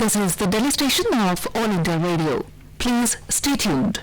This is the Delhi station of All India Radio. Please stay tuned.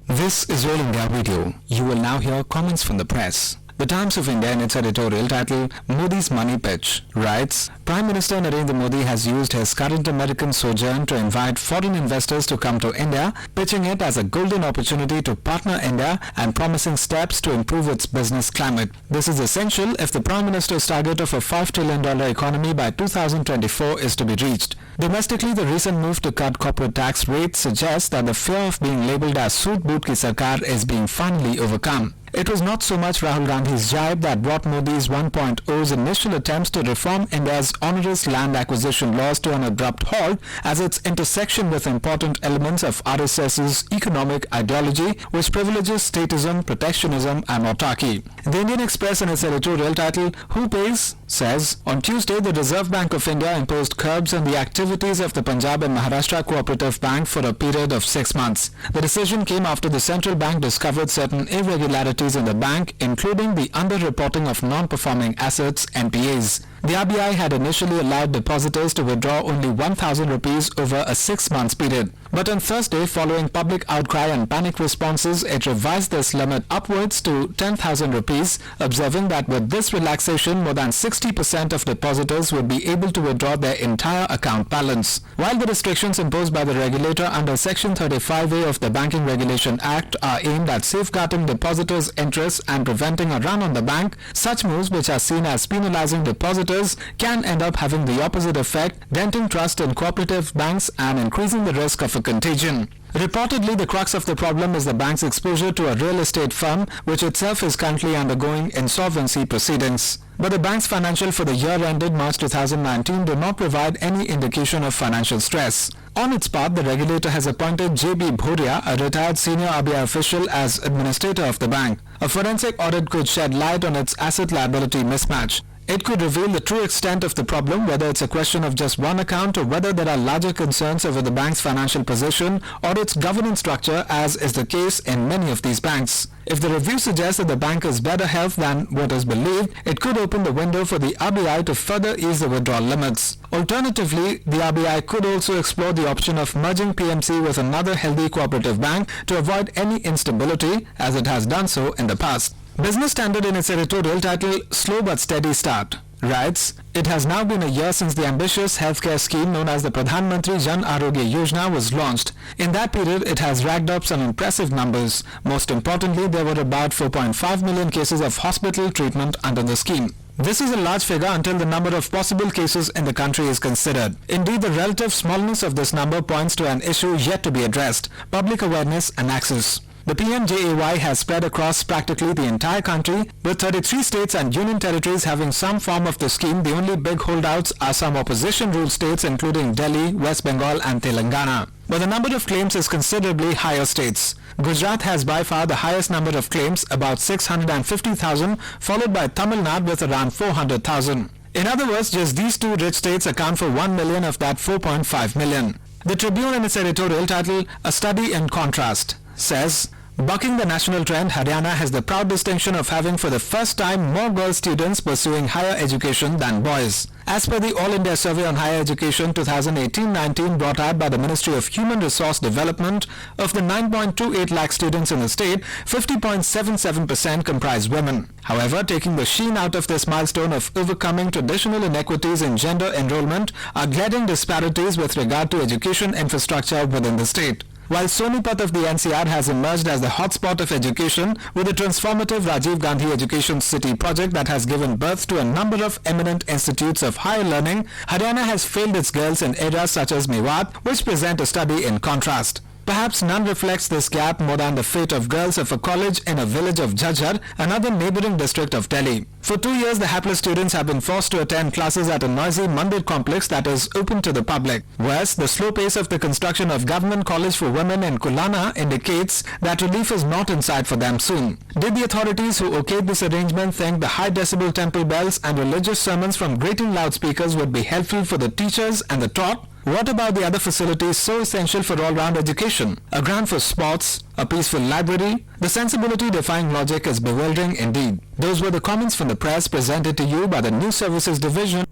This is All India Radio. You will now hear comments from the press. The Times of India in its editorial title, Modi's Money Pitch, writes, Prime Minister Narendra Modi has used his current American sojourn to invite foreign investors to come to India, pitching it as a golden opportunity to partner India and promising steps to improve its business climate. This is essential if the Prime Minister's target of a $5 trillion economy by 2024 is to be reached. Domestically, the recent move to cut corporate tax rates suggests that the fear of being labelled as Soot Boot Ki Sarkar is being finally overcome. It was not so much Rahul Gandhi's jibe that brought Modi's 1.0's initial attempts to reform India's onerous land acquisition laws to an abrupt halt as its intersection with important elements of RSS's economic ideology, which privileges statism, protectionism and autarky. The Indian Express in its editorial title, Who Pays? Says, on Tuesday, the Reserve Bank of India imposed curbs on the activities of the Punjab and Maharashtra Cooperative Bank for a period of 6 months. The decision came after the central bank discovered certain irregularities in the bank, including the underreporting of non-performing assets (NPAs). The RBI had initially allowed depositors to withdraw only 1,000 rupees over a 6-month period. But on Thursday, following public outcry and panic responses, it revised this limit upwards to 10,000 rupees, observing that with this relaxation, more than 60% of depositors would be able to withdraw their entire account balance. While the restrictions imposed by the regulator under Section 35A of the Banking Regulation Act are aimed at safeguarding depositors' interests and preventing a run on the bank, such moves, which are seen as penalizing depositors, can end up having the opposite effect, denting trust in cooperative banks and increasing the risk of a contagion. Reportedly, the crux of the problem is the bank's exposure to a real estate firm, which itself is currently undergoing insolvency proceedings. But the bank's financials for the year ended March 2019 do not provide any indication of financial stress. On its part, the regulator has appointed J.B. Bhuria, a retired senior RBI official, as administrator of the bank. A forensic audit could shed light on its asset-liability mismatch. It could reveal the true extent of the problem, whether it's a question of just one account or whether there are larger concerns over the bank's financial position or its governance structure, as is the case in many of these banks. If the review suggests that the bank is better health than what is believed, it could open the window for the RBI to further ease the withdrawal limits. Alternatively, the RBI could also explore the option of merging PMC with another healthy cooperative bank to avoid any instability, as it has done so in the past. Business Standard in its editorial title, Slow but Steady Start, writes, it has now been a year since the ambitious healthcare scheme known as the Pradhan Mantri Jan Arogya Yojana was launched. In that period, it has racked up some impressive numbers. Most importantly, there were about 4.5 million cases of hospital treatment under the scheme. This is a large figure until the number of possible cases in the country is considered. Indeed, the relative smallness of this number points to an issue yet to be addressed: public awareness and access. The PMJAY has spread across practically the entire country, with 33 states and union territories having some form of the scheme. The only big holdouts are some opposition-ruled states including Delhi, West Bengal and Telangana. But the number of claims is considerably higher states. Gujarat has by far the highest number of claims, about 650,000, followed by Tamil Nadu with around 400,000. In other words, just these two rich states account for 1 million of that 4.5 million. The Tribune in its editorial title, A Study in Contrast, says, bucking the national trend, Haryana has the proud distinction of having for the first time more girl students pursuing higher education than boys. As per the All India Survey on Higher Education 2018-19 brought out by the Ministry of Human Resource Development, of the 9.28 lakh students in the state, 50.77% comprise women. However, taking the sheen out of this milestone of overcoming traditional inequities in gender enrollment are glaring disparities with regard to education infrastructure within the state. While Sonipat of the NCR has emerged as the hotspot of education with the transformative Rajiv Gandhi Education City project that has given birth to a number of eminent institutes of higher learning, Haryana has failed its girls in areas such as Mewat, which present a study in contrast. Perhaps none reflects this gap more than the fate of girls of a college in a village of Jhajjar, another neighbouring district of Delhi. For 2 years, the hapless students have been forced to attend classes at a noisy Mandir complex that is open to the public. Worse, the slow pace of the construction of Government College for Women in Kulana indicates that relief is not in sight for them soon. Did the authorities who okayed this arrangement think the high decibel temple bells and religious sermons from grating loudspeakers would be helpful for the teachers and the taught? What about the other facilities so essential for all-round education? A ground for sports, a peaceful library? The sensibility-defying logic is bewildering indeed. Those were the comments from the press presented to you by the News Services Division.